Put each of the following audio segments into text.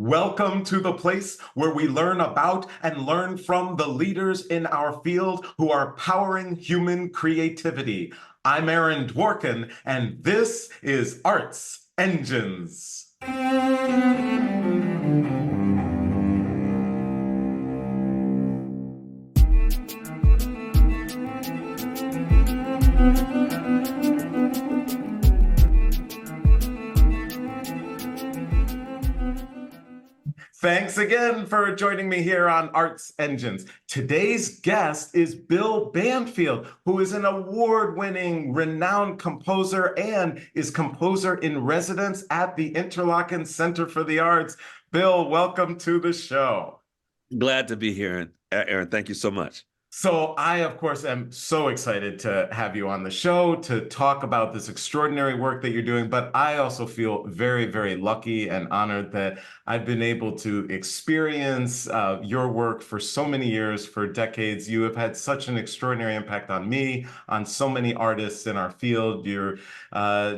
Welcome to the place where we learn about and learn from the leaders in our field who are powering human creativity. I'm Aaron Dworkin, and this is Arts Engines. Thanks again for joining me here on Arts Engines. Today's guest is Bill Banfield, who is an award-winning, renowned composer and is composer in residence at the Interlochen Center for the Arts. Bill, welcome to the show. Glad to be here, Aaron. Thank you so much. So I, of course, am so excited to have you on the show to talk about this extraordinary work that you're doing. But I also feel very, very lucky and honored that I've been able to experience your work for so many years, for decades. You have had such an extraordinary impact on me, on so many artists in our field. You're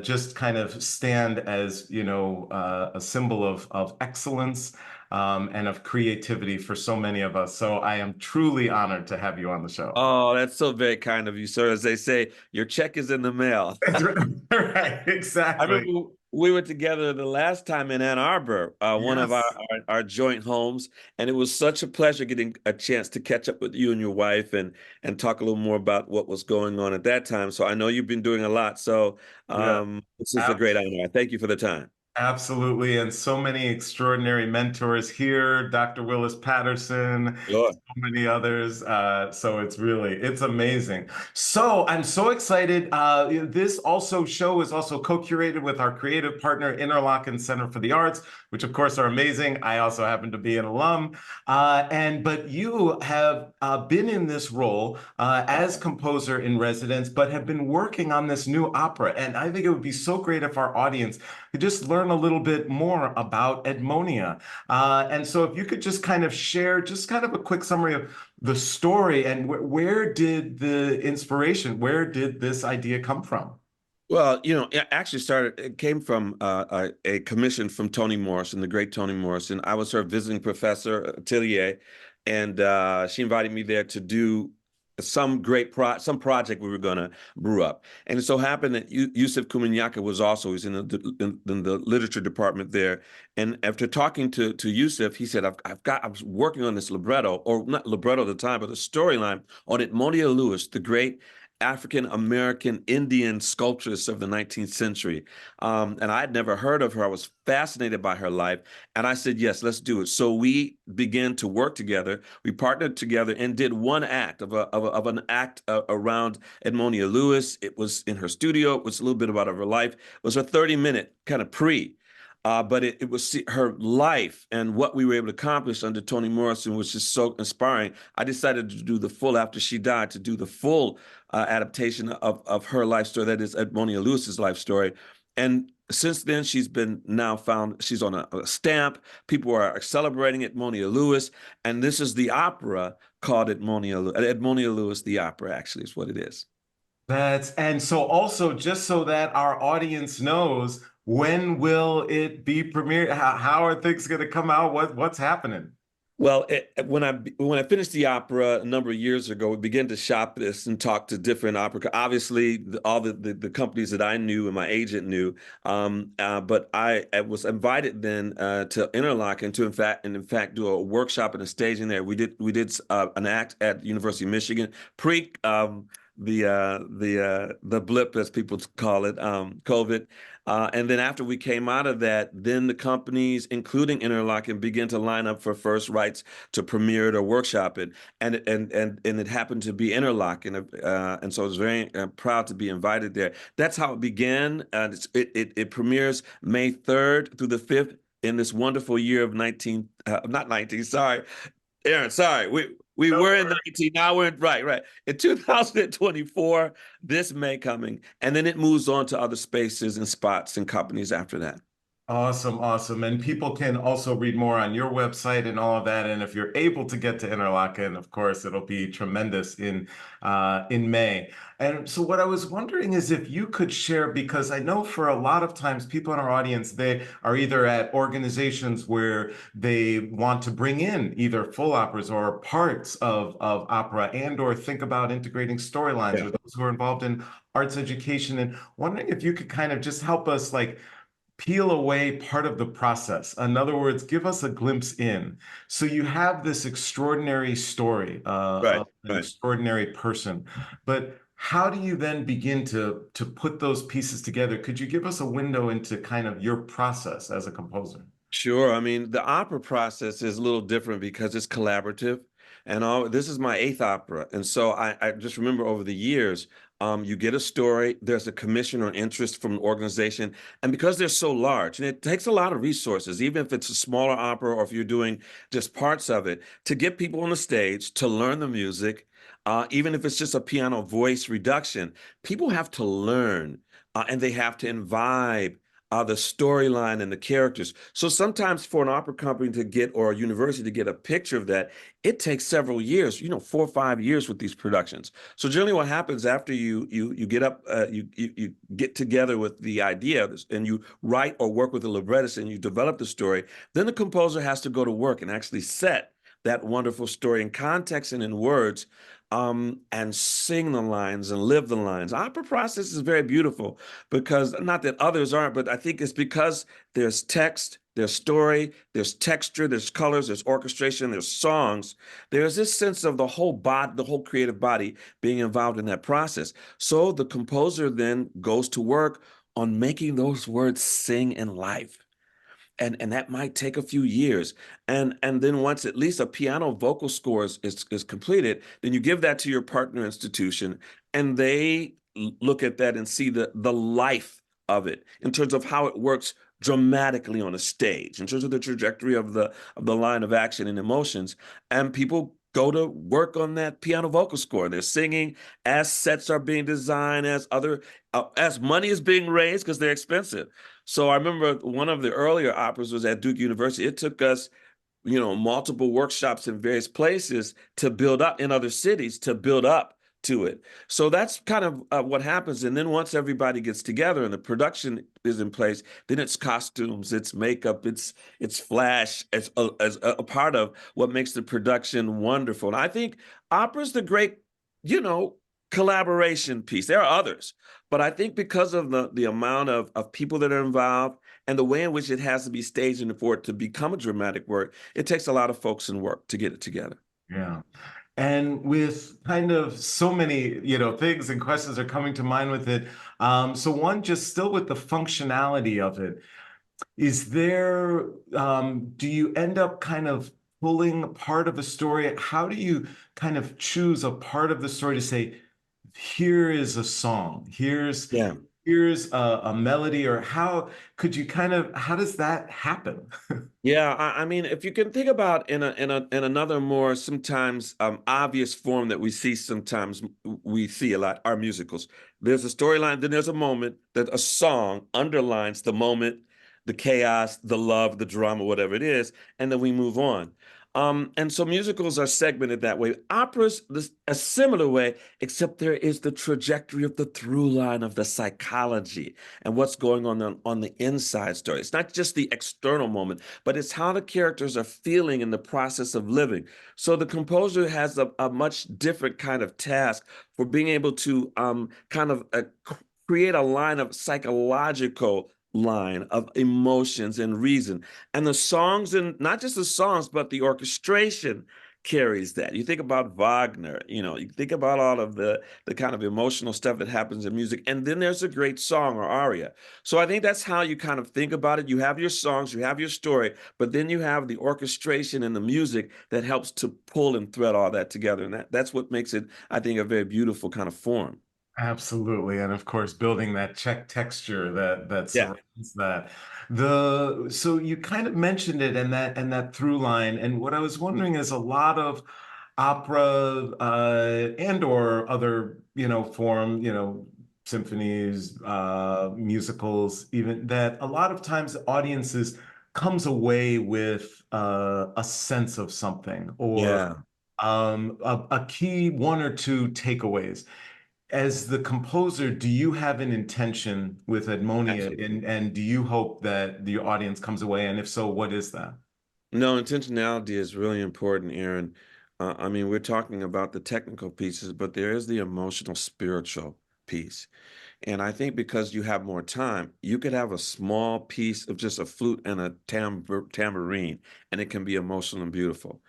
just kind of stand as, a symbol of excellence. And of creativity for so many of us. So I am truly honored to have you on the show. Oh, that's so very kind of you, sir. As they say, your check is in the mail. Right, I exactly. remember we were together the last time in Ann Arbor, one of Yes. our joint homes, and it was such a pleasure getting a chance to catch up with you and your wife and talk a little more about what was going on at that time. So I know you've been doing a lot. So Yeah. this is a great honor. Thank you for the time. Absolutely. And so many extraordinary mentors here, Dr. Willis Patterson, Sure. so many others. So it's amazing. So I'm so excited. This also show is also co-curated with our creative partner, Interlochen Center for the Arts, which of course are amazing. I also happen to be an alum. But you have been in this role as composer in residence, but have been working on this new opera. And I think it would be so great if our audience could just learn a little bit more about Edmonia. And so if you could just kind of share just kind of a quick summary of the story and where did the inspiration, where did this idea come from? Well, it came from a commission from Toni Morrison, the great Toni Morrison. I was her visiting professor, atelier, and she invited me there to do some project we were going to brew up. And it so happened that Yusuf Kuminyaka was also, he's in the literature department there. And after talking to Yusuf, he said, I was working on this libretto, or not libretto at the time, but the storyline on Edmonia Lewis, the great African-American Indian sculptress of the 19th century. And I had never heard of her. I was fascinated by her life. And I said, yes, let's do it. So we began to work together. We partnered together and did one act of an act around Edmonia Lewis. It was in her studio. It was a little bit about her life. It was a 30-minute kind of but it was her life and what we were able to accomplish under Toni Morrison was just so inspiring. I decided to do the full, after she died, to do the full adaptation of her life story. That is Edmonia Lewis's life story. And since then, she's been now found, she's on a stamp. People are celebrating Edmonia Lewis. And this is the opera called Edmonia Lewis, the opera, actually, is what it is. And so also just so that our audience knows, when will it be premiered? How are things going to come out? What's happening? Well, when I finished the opera a number of years ago, we began to shop this and talk to different opera. Obviously, all the companies that I knew and my agent knew. But I was invited then to Interlochen to in fact do a workshop and a staging there. We did an act at University of Michigan pre the blip, as people call it, COVID. And then after we came out of that, then the companies, including Interlochen, began to line up for first rights to premiere it or workshop it. And it happened to be Interlochen. And so I was very proud to be invited there. That's how it began. It premieres May 3rd through the 5th in this wonderful year of not 19, sorry, Aaron, sorry. We were in 19, now we're in, right. In 2024, this May coming, and then it moves on to other spaces and spots and companies after that. Awesome, awesome. And people can also read more on your website and all of that. And if you're able to get to Interlochen, of course, it'll be tremendous in May. And so what I was wondering is if you could share, because I know for a lot of times people in our audience, they are either at organizations where they want to bring in either full operas or parts of opera and or think about integrating storylines, Yeah. or those who are involved in arts education. And wondering if you could kind of just help us like peel away part of the process. In other words, give us a glimpse in. So you have this extraordinary story Right, of an right. extraordinary person, but how do you then begin to put those pieces together? Could you give us a window into kind of your process as a composer? Sure. I mean, the opera process is a little different because it's collaborative. And all this is my eighth opera. And so I just remember over the years, you get a story, there's a commission or interest from an organization. And because they're so large, and it takes a lot of resources, even if it's a smaller opera or if you're doing just parts of it, to get people on the stage, to learn the music, even if it's just a piano voice reduction, people have to learn and they have to imbibe the storyline and the characters. So sometimes for an opera company to get or a university to get a picture of that, it takes several years, 4 or 5 years with these productions. So generally, what happens after you get up, you get together with the idea and you write or work with the librettist and you develop the story. Then the composer has to go to work and actually set that wonderful story in context and in words, and sing the lines and live the lines. Opera process is very beautiful because not that others aren't, but I think it's because there's text, there's story, there's texture, there's colors, there's orchestration, there's songs. There's this sense of the whole body, the whole creative body being involved in that process. So the composer then goes to work on making those words sing in life. And that might take a few years. And then once at least a piano vocal score is completed, then you give that to your partner institution, and they look at that and see the life of it in terms of how it works dramatically on a stage, in terms of the trajectory of the line of action and emotions. And people go to work on that piano vocal score. They're singing as sets are being designed, as money is being raised because they're expensive. So I remember one of the earlier operas was at Duke University. It took us, multiple workshops in various places to build up in other cities to build up to it. So that's kind of what happens. And then once everybody gets together and the production is in place, then it's costumes, it's makeup, it's flash as a part of what makes the production wonderful. And I think opera's the great, you know, collaboration piece. There are others, but I think because of the amount of people that are involved and the way in which it has to be staged and for it to become a dramatic work, it takes a lot of folks and work to get it together. Yeah. And with kind of so many, things and questions are coming to mind with it. So one, just still with the functionality of it, do you end up kind of pulling part of a story? How do you kind of choose a part of the story to say, here is a song, Yeah. here's a melody, or how does that happen? Yeah, I mean, if you can think about in another more sometimes obvious form that we see sometimes we see a lot are musicals. There's a storyline, then there's a moment that a song underlines the moment, the chaos, the love, the drama, whatever it is, and then we move on. And so musicals are segmented that way. Operas, a similar way, except there is the trajectory of the through line of the psychology and what's going on the inside story. It's not just the external moment, but it's how the characters are feeling in the process of living. So the composer has a much different kind of task for being able to kind of create a line of psychological line of emotions and reason. And the songs, and not just the songs, but the orchestration carries that. You think about Wagner, you think about all of the kind of emotional stuff that happens in music, and then there's a great song or aria. So I think that's how you kind of think about it. You have your songs, you have your story, but then you have the orchestration and the music that helps to pull and thread all that together. And that's what makes it, I think, a very beautiful kind of form. Absolutely. And of course, building that Czech texture that Yeah. surrounds that. So you kind of mentioned it and that through line. And what I was wondering is a lot of opera and or other, form, symphonies, musicals, even that a lot of times audiences comes away with a sense of something or Yeah, a key one or two takeaways. As the composer, do you have an intention with Edmonia, absolutely. and do you hope that the audience comes away? And if so, what is that? No, intentionality is really important, Aaron. I mean, we're talking about the technical pieces, but there is the emotional, spiritual piece. And I think because you have more time, you could have a small piece of just a flute and a tambourine, and it can be emotional and beautiful.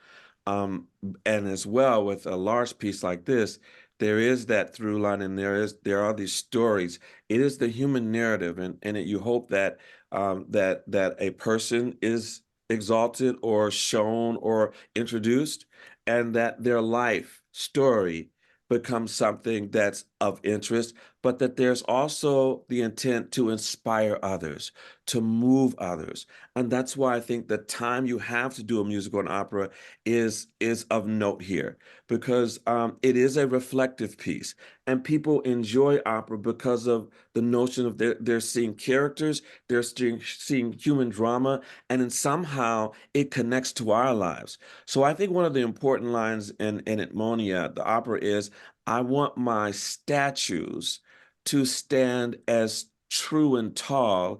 Um, and as well with a large piece like this, there is that through line, and there are these stories. It is the human narrative, and you hope that that a person is exalted or shown or introduced, and that their life story becomes something that's of interest, but that there's also the intent to inspire others, to move others. And that's why I think the time you have to do a musical and opera is of note here, because it is a reflective piece, and people enjoy opera because of the notion of they're seeing characters, they're seeing human drama, and then somehow it connects to our lives. So I think one of the important lines in Edmonia, the opera, is I want my statues to stand as true and tall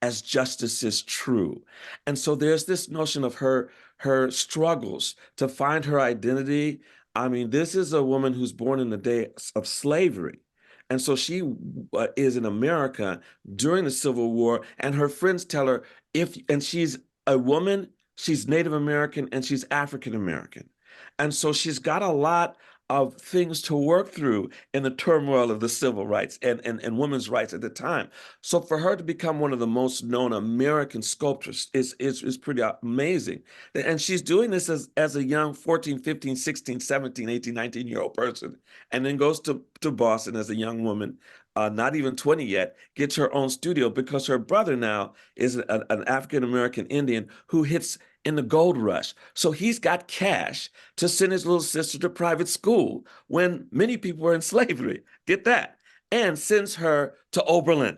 as justice is true. And so there's this notion of her struggles to find her identity. I mean, this is a woman who's born in the days of slavery. And so she is in America during the Civil War, and her friends tell her and she's a woman, she's Native American, and she's African American. And so she's got a lot of things to work through in the turmoil of the civil rights and women's rights at the time. So for her to become one of the most known American sculptors is pretty amazing. And she's doing this as a young 14, 15, 16, 17, 18, 19-year-old person, and then goes to Boston as a young woman, not even 20 yet, gets her own studio because her brother now is an African-American Indian who hits in the gold rush. So he's got cash to send his little sister to private school when many people were in slavery. Get that. And sends her to Oberlin,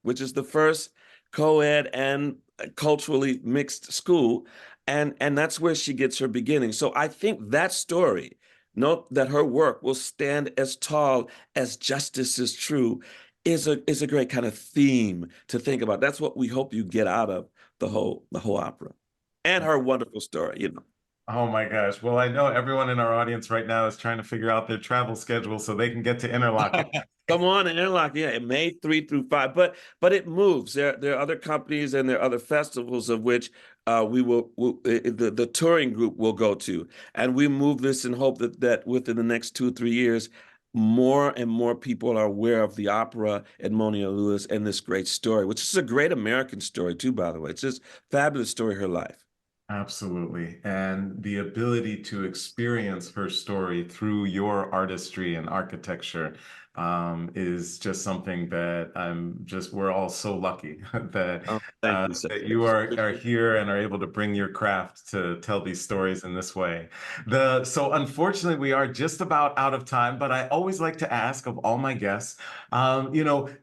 which is the first co-ed and culturally mixed school. And that's where she gets her beginning. So I think that story, note that her work will stand as tall as justice is true, is a great kind of theme to think about. That's what we hope you get out of the whole opera and her wonderful story, you know. Oh my gosh. Well, I know everyone in our audience right now is trying to figure out their travel schedule so they can get to Interlochen. Come on, and Interlochen, yeah, May 3 through 5, but it moves. There are other companies and there are other festivals of which the touring group will go to, and we move this and hope that within the next 2 3 years, more and more people are aware of the opera Edmonia Lewis and this great story, which is a great American story too, by the way. It's just fabulous story of her life. Absolutely. And the ability to experience her story through your artistry and architecture is just something that we're all so lucky Oh, thank you, sir. that you are here and are able to bring your craft to tell these stories in this way. So unfortunately, we are just about out of time, but I always like to ask of all my guests,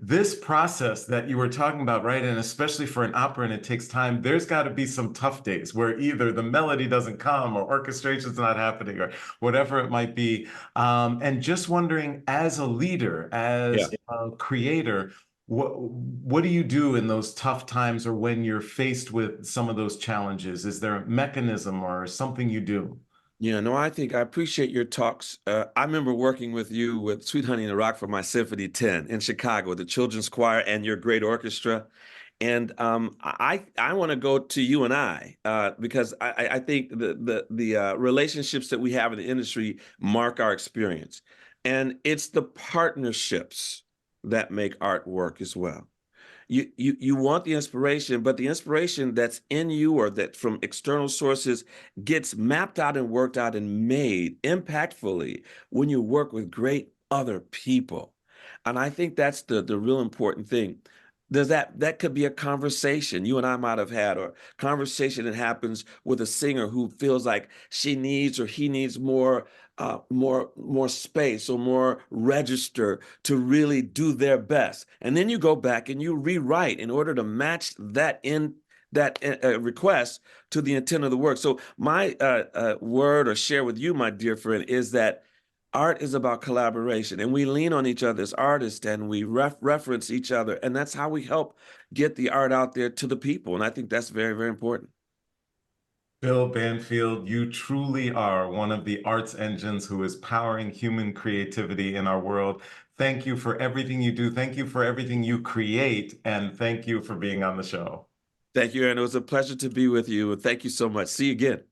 this process that you were talking about, right? And especially for an opera, and it takes time, there's got to be some tough days where either the melody doesn't come or orchestration's not happening or whatever it might be. And just wondering, as a leader, Yeah. as a creator, what do you do in those tough times or when you're faced with some of those challenges? Is there a mechanism or something you do? Yeah, no, I think I appreciate your talks. I remember working with you with Sweet Honey in the Rock for my Symphony 10 in Chicago, the children's choir and your great orchestra. And I want to go to you and because I think the relationships that we have in the industry mark our experience. And it's the partnerships that make art work as well. You want the inspiration, but the inspiration that's in you or that from external sources gets mapped out and worked out and made impactfully when you work with great other people. And I think that's the real important thing. Does that could be a conversation you and I might have had, or conversation that happens with a singer who feels like she needs or he needs more space or more register to really do their best. And then you go back and you rewrite in order to match that request to the intent of the work. So my word or share with you, my dear friend, is that art is about collaboration, and we lean on each other as artists, and we reference each other, and that's how we help get the art out there to the people. And I think that's very, very important. Bill Banfield, you truly are one of the arts engines who is powering human creativity in our world. Thank you for everything you do. Thank you for everything you create. And thank you for being on the show. Thank you, Aaron. It was a pleasure to be with you, and thank you so much. See you again.